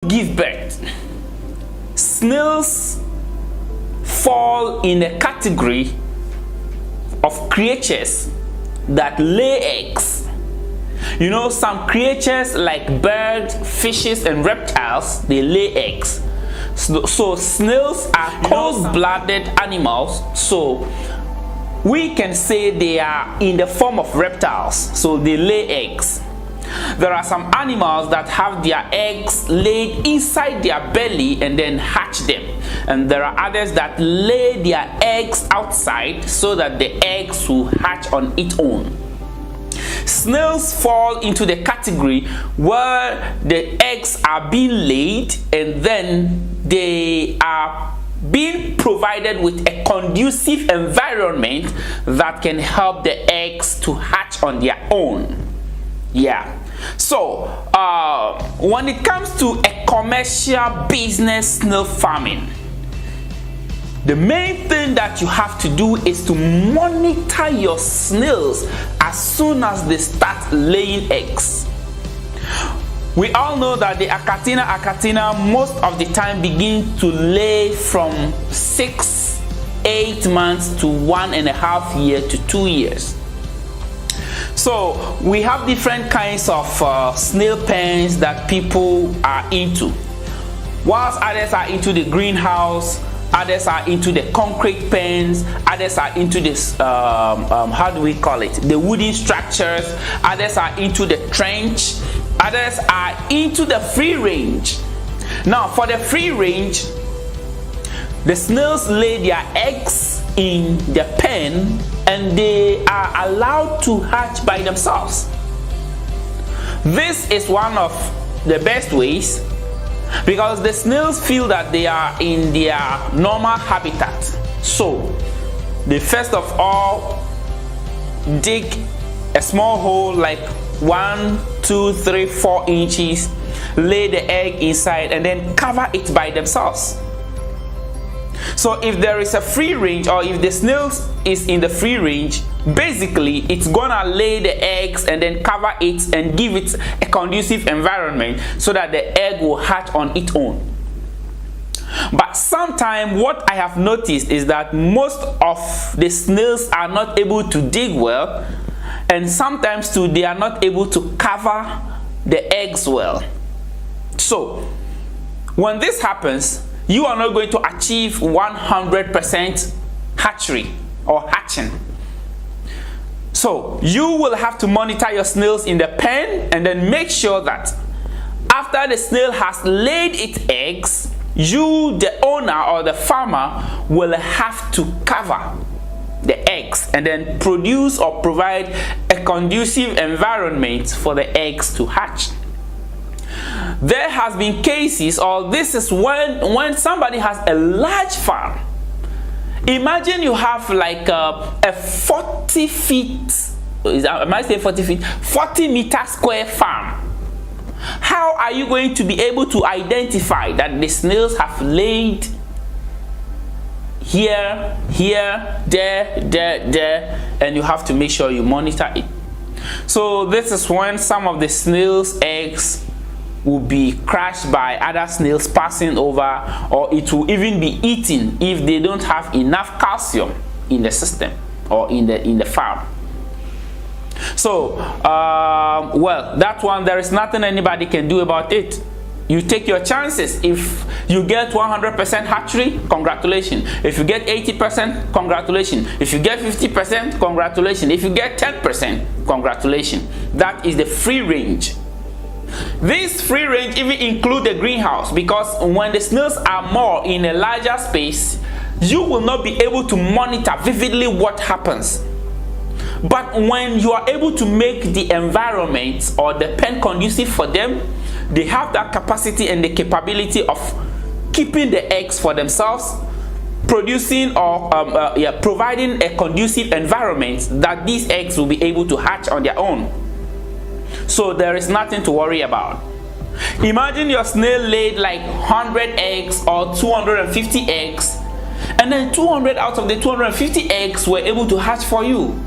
give birth, snails fall in a category of creatures that lay eggs. You know, some creatures like birds, fishes, and reptiles, they lay eggs. So snails are cold-blooded animals, so we can say they are in the form of reptiles, so they lay eggs. There are some animals that have their eggs laid inside their belly and then hatch them. And there are others that lay their eggs outside so that the eggs will hatch on its own. Snails fall into the category where the eggs are being laid and then they are being provided with a conducive environment that can help the eggs to hatch on their own. Yeah. So when it comes to a commercial business snail farming, the main thing that you have to do is to monitor your snails as soon as they start laying eggs. We all know that the Achatina most of the time begin to lay from 6-8 months to 1.5 years to 2 years. So we have different kinds of snail pens that people are into. Whilst others are into the greenhouse, others are into the concrete pens, others are into this how do we call it, the wooden structures, others are into the trench, others are into the free range. Now for the free range, the snails lay their eggs in the pen and they are allowed to hatch by themselves. This is one of the best ways because the snails feel that they are in their normal habitat. So they first of all dig a small hole like 1, 2, 3, 4 inches, lay the egg inside and then cover it by themselves. So if there is a free range or if the snails is in the free range, basically it's gonna lay the eggs and then cover it and give it a conducive environment so that the egg will hatch on its own. But sometimes what I have noticed is that most of the snails are not able to dig well, and sometimes too they are not able to cover the eggs well. So when this happens, you are not going to achieve 100% hatchery or hatching. So you will have to monitor your snails in the pen and then make sure that after the snail has laid its eggs, you, the owner or the farmer, will have to cover the eggs and then produce or provide a conducive environment for the eggs to hatch. There has been cases, or this is when somebody has a large farm. Imagine you have like a 40 feet, am I saying 40 feet? 40 meter square farm. How are you going to be able to identify that the snails have laid here, here, there, and you have to make sure you monitor it. So this is when some of the snails' eggs will be crushed by other snails passing over, or it will even be eaten if they don't have enough calcium in the system or in the farm. So well, that one, there is nothing anybody can do about it. You take your chances. If you get 100% hatchery, congratulations. If you get 80%, congratulations. If you get 50%, congratulations. If you get 10%, congratulations. That is the free range. This free range even include the greenhouse, because when the snails are more in a larger space, you will not be able to monitor vividly what happens. But when you are able to make the environment or the pen conducive for them, they have that capacity and the capability of keeping the eggs for themselves, producing or providing a conducive environment that these eggs will be able to hatch on their own. So there is nothing to worry about. Imagine your snail laid like 100 eggs or 250 eggs, and then 200 out of the 250 eggs were able to hatch for you.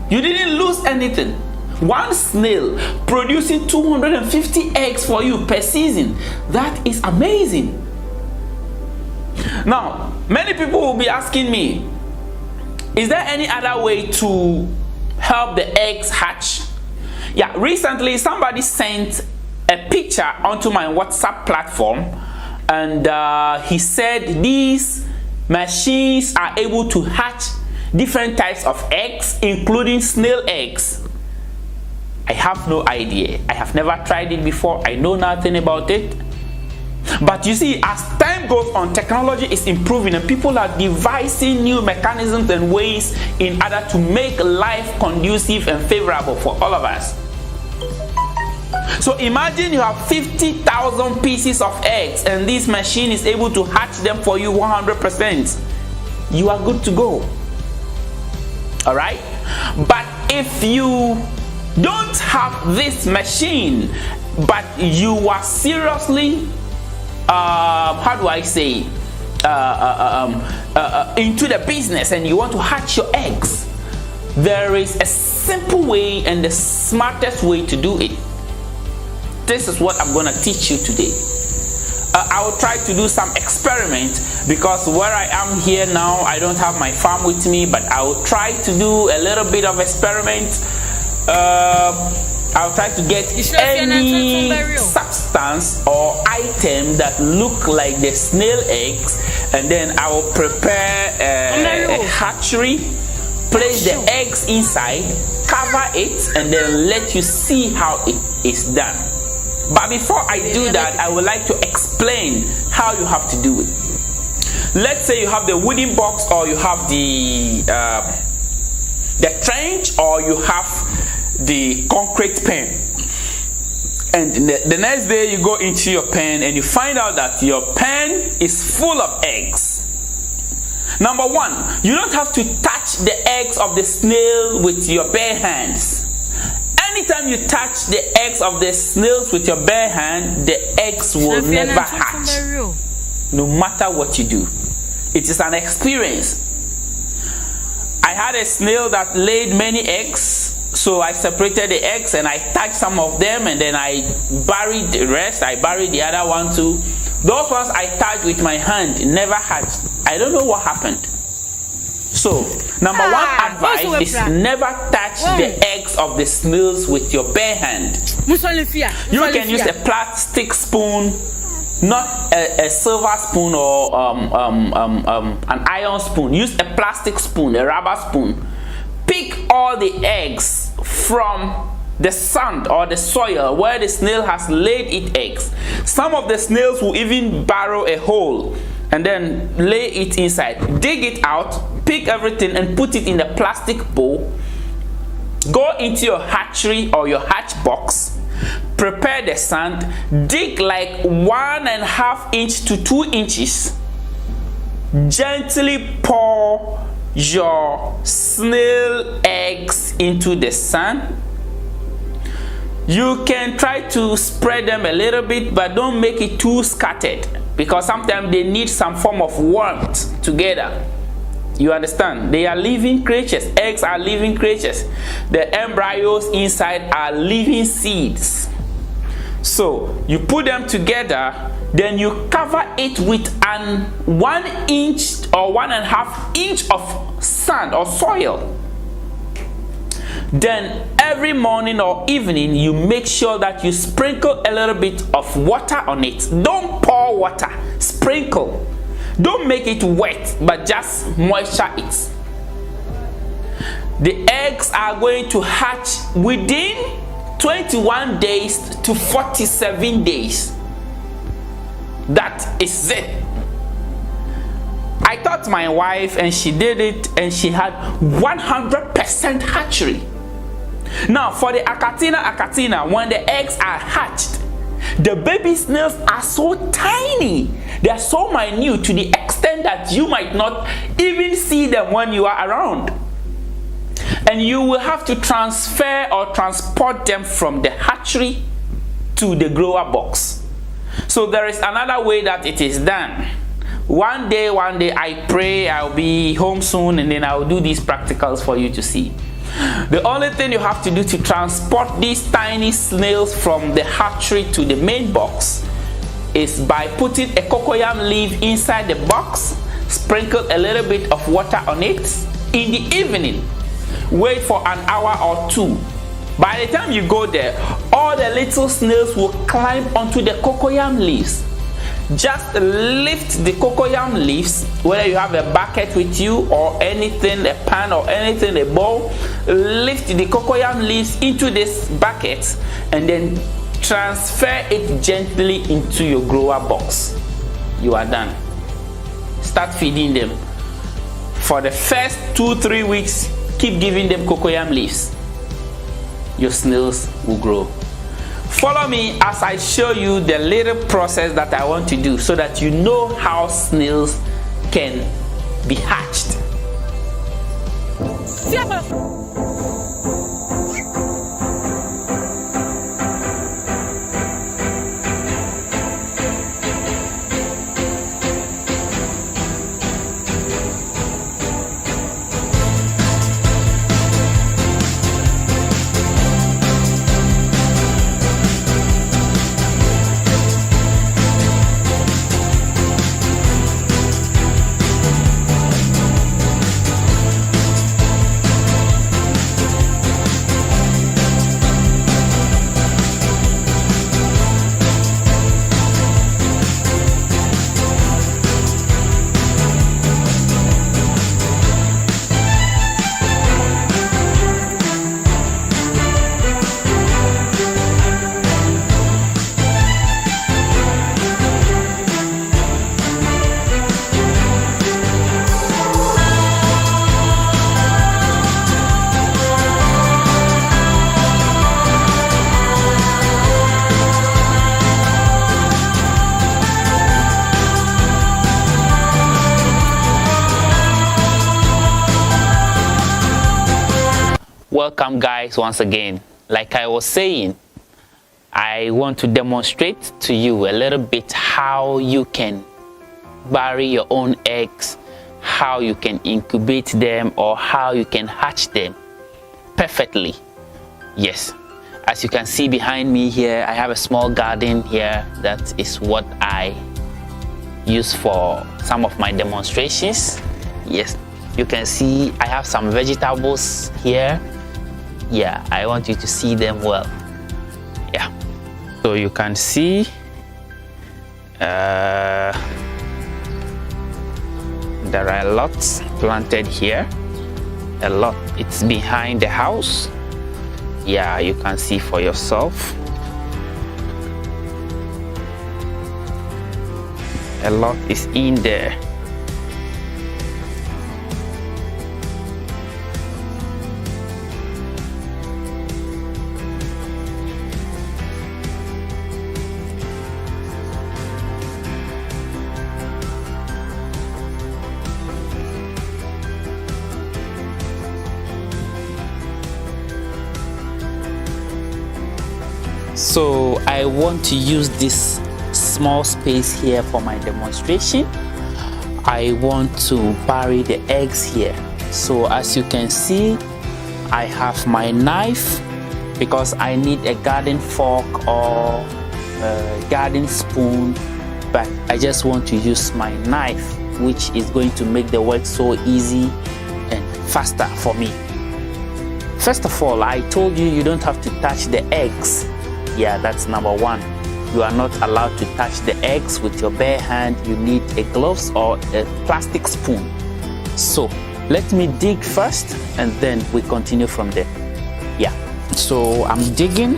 You didn't lose anything. One snail producing 250 eggs for you per season. That is amazing. Now, many people will be asking me, is there any other way to help the eggs hatch? Yeah, recently somebody sent a picture onto my WhatsApp platform, and he said these machines are able to hatch different types of eggs, including snail eggs. I have no idea. I have never tried it before. I know nothing about it. But you see, as time goes on, technology is improving and people are devising new mechanisms and ways in order to make life conducive and favorable for all of us. So imagine you have 50,000 pieces of eggs and this machine is able to hatch them for you 100%. You are good to go. Alright? But if you don't have this machine, but you are seriously how do I say into the business and you want to hatch your eggs, there is a simple way and the smartest way to do it. This is what I'm going to teach you today. I will try to do some experiment because where I am here now, I don't have my farm with me, but I will try to do a little bit of experiment. I'll try to get any substance or item that look like the snail eggs, and then I will prepare a hatchery, place the eggs inside, cover it, and then let you see how it is done. But before I do that, I would like to explain how you have to do it. Let's say you have the wooden box, or you have the trench, or you have the concrete pen, and the next day you go into your pen and you find out that your pen is full of eggs. Number one, you don't have to touch the eggs of the snail with your bare hands. Anytime you touch the eggs of the snails with your bare hand, the eggs will never hatch, no matter what you do. It is an experience. I had a snail that laid many eggs, so I separated the eggs and I touched some of them, and then I buried the rest. I buried the other one too. Those ones I touched with my hand never hatched. I don't know what happened. So, number one advice is never touch the eggs of the snails with your bare hand. You can use a plastic spoon, not a silver spoon or an iron spoon. Use a plastic spoon, a rubber spoon. Pick all the eggs from the sand or the soil where the snail has laid its eggs. Some of the snails will even burrow a hole and then lay it inside. Dig it out, pick everything and put it in a plastic bowl. Go into your hatchery or your hatch box. Prepare the sand. Dig like 1.5 inch to 2 inches. Gently pour your snail eggs into the sand. You can try to spread them a little bit, but don't make it too scattered, because sometimes they need some form of warmth together. You understand? They are living creatures. Eggs are living creatures. The embryos inside are living seeds. So you put them together, then you cover it with an 1 inch or 1.5 inch of sand or soil. Then every morning or evening you make sure that you sprinkle a little bit of water on it. Don't pour water, sprinkle. Don't make it wet, but just moisture it. The eggs are going to hatch within 21 days to 47 days. That is it. I taught my wife and she did it and she had 100% hatchery. Now for the achatina, when the eggs are hatched, the baby snails are so tiny. They are so minute to the extent that you might not even see them when you are around. And you will have to transfer or transport them from the hatchery to the grower box. So there is another way that it is done. One day I pray I'll be home soon and then I'll do these practicals for you to see. The only thing you have to do to transport these tiny snails from the hatchery to the main box is by putting a cocoyam leaf inside the box, sprinkle a little bit of water on it in the evening, wait for an hour or two. By the time you go there, all the little snails will climb onto the cocoyam leaves. Just lift the cocoyam leaves, whether you have a bucket with you or anything, a pan or anything, a bowl, lift the cocoyam leaves into this bucket and then transfer it gently into your grower box. You are done. Start feeding them. For the first 2-3 weeks, keep giving them cocoyam leaves. Your snails will grow. Follow me as I show you the little process that I want to do so that you know how snails can be hatched. Welcome guys once again. Like I was saying, I want to demonstrate to you a little bit how you can bury your own eggs, how you can incubate them, or how you can hatch them perfectly. Yes, as you can see behind me here, I have a small garden here. That is what I use for some of my demonstrations. Yes, you can see I have some vegetables here. Yeah, I want you to see them well. Yeah, so you can see there are lots planted here, a lot. It's behind the house. Yeah, you can see for yourself. A lot is in there. So I want to use this small space here for my demonstration. I want to bury the eggs here. So as you can see, I have my knife because I need a garden fork or a garden spoon, but I just want to use my knife, which is going to make the work so easy and faster for me. First of all, I told you you don't have to touch the eggs. Yeah, that's number one. You are not allowed to touch the eggs with your bare hand. You need a gloves or a plastic spoon. So let me dig first and then we continue from there. Yeah, so I'm digging.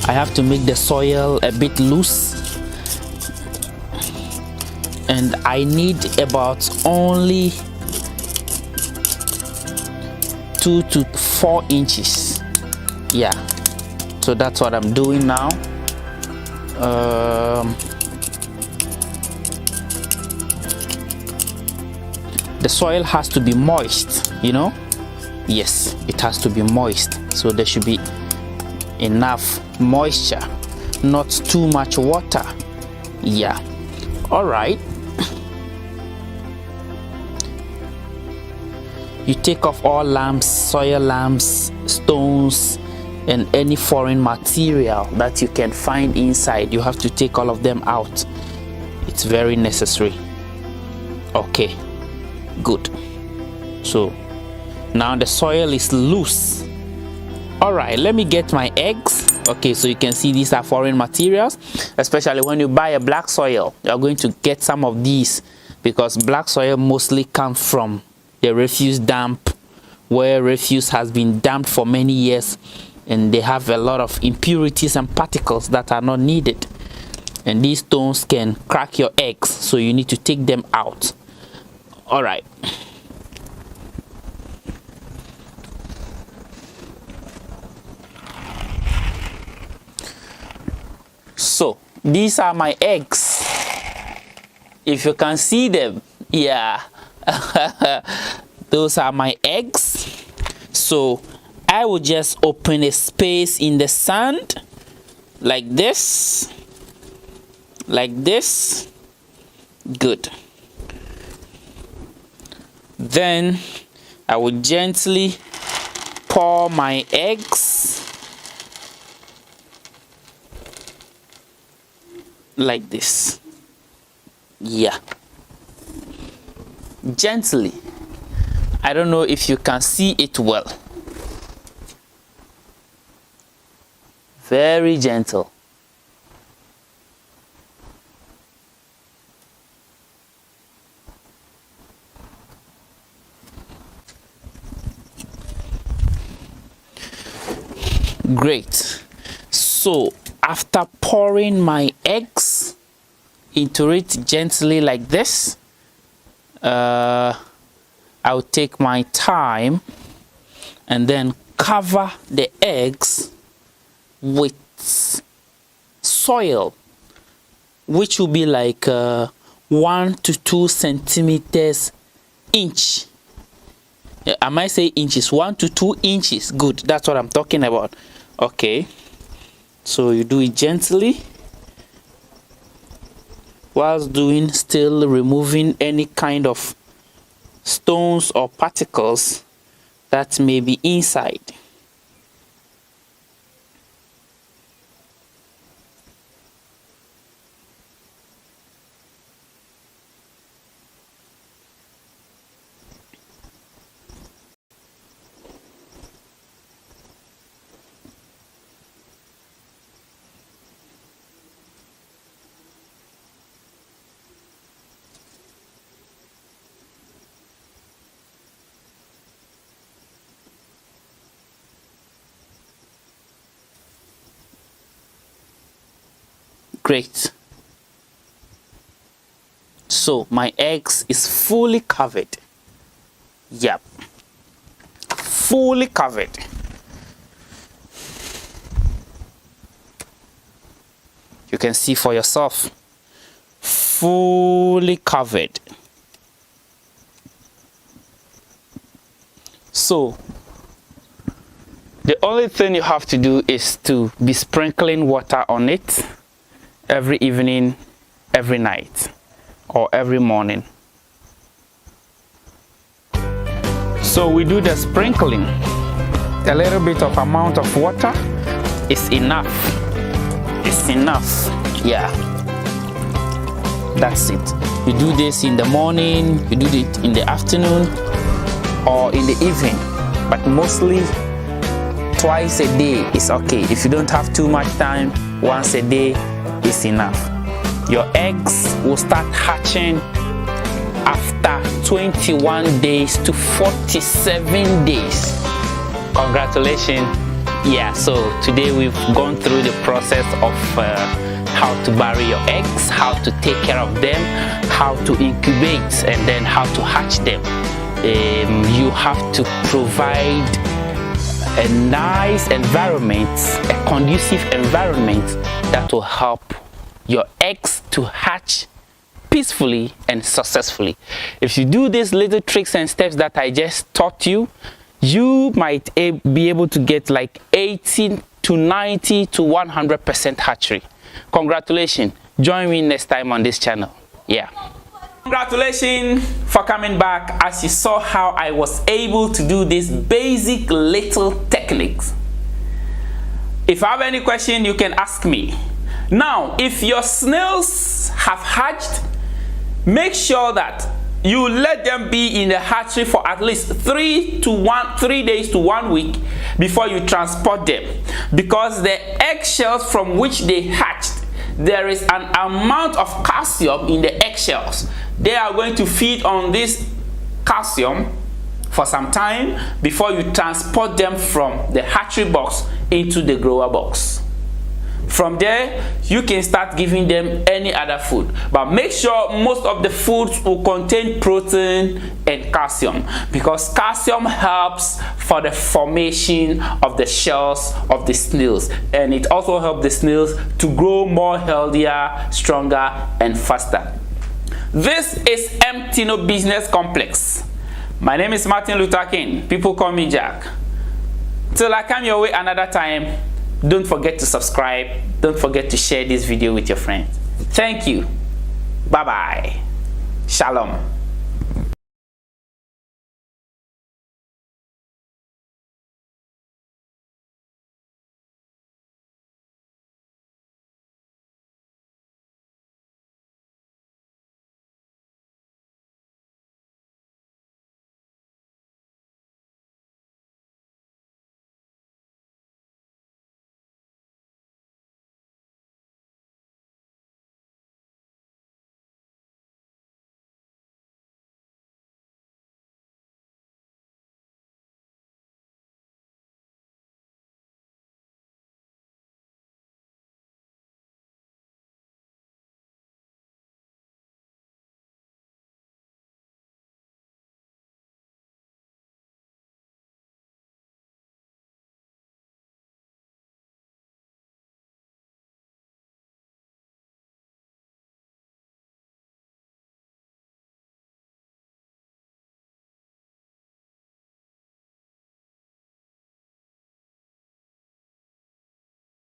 I have to make the soil a bit loose, and I need about only 2 to 4 inches. Yeah, so that's what I'm doing now. The soil has to be moist, you know. Yes, it has to be moist, so there should be enough moisture, not too much water. Yeah, all right. you take off all lamps, soil lamps, stones, and any foreign material that you can find inside. You have to take all of them out. It's very necessary. Okay, good. So now the soil is loose. All right, let me get my eggs. Okay, so you can see these are foreign materials, especially when you buy a black soil. You're going to get some of these because black soil mostly comes from the refuse dump, where refuse has been dumped for many years, and they have a lot of impurities and particles that are not needed. And these stones can crack your eggs, so you need to take them out. All right. So these are my eggs. If you can see them, yeah. Those are my eggs. So I will just open a space in the sand like this. Like this. Good. Then I will gently pour my eggs like this. Yeah, gently. I don't know if you can see it well. Very gentle. Great. So after pouring my eggs into it gently like this, I'll take my time and then cover the eggs with soil, which will be like 1 to 2 centimeters inch. I might say inches, 1 to 2 inches. Good, that's what I'm talking about. Okay, so you do it gently, whilst still removing any kind of stones or particles that may be inside. Great. So my eggs is fully covered. Yep, fully covered. You can see for yourself, fully covered. So the only thing you have to do is to be sprinkling water on it every evening, every night, or every morning. So we do the sprinkling. A little bit of amount of water is enough. It's enough. Yeah, that's it. You do this in the morning, you do it in the afternoon, or in the evening, but mostly twice a day is okay. If you don't have too much time, once a day is enough. Your eggs will start hatching after 21 days to 47 days. Congratulations. Yeah, so today we've gone through the process of how to bury your eggs, how to take care of them, how to incubate, and then how to hatch them. You have to provide a nice environment, a conducive environment that will help your eggs to hatch peacefully and successfully. If you do these little tricks and steps that I just taught you, you might be able to get like 80 to 90 to 100% hatchery. Congratulations. Join me next time on this channel. Yeah. Congratulations for coming back. As you saw how I was able to do these basic little techniques. If you have any question, you can ask me. Now, if your snails have hatched, make sure that you let them be in the hatchery for at least 3 days to 1 week before you transport them, because the eggshells from which they hatched, there is an amount of calcium in the eggshells. They are going to feed on this calcium for some time before you transport them from the hatchery box into the grower box. From there, you can start giving them any other food, but make sure most of the foods will contain protein and calcium, because calcium helps for the formation of the shells of the snails, and it also helps the snails to grow more healthier, stronger, and faster. This is MTino Business Complex. My name is Martin Luther King. People call me Jack. Till I come your way another time, don't forget to subscribe. Don't forget to share this video with your friends. Thank you. Bye-bye. Shalom.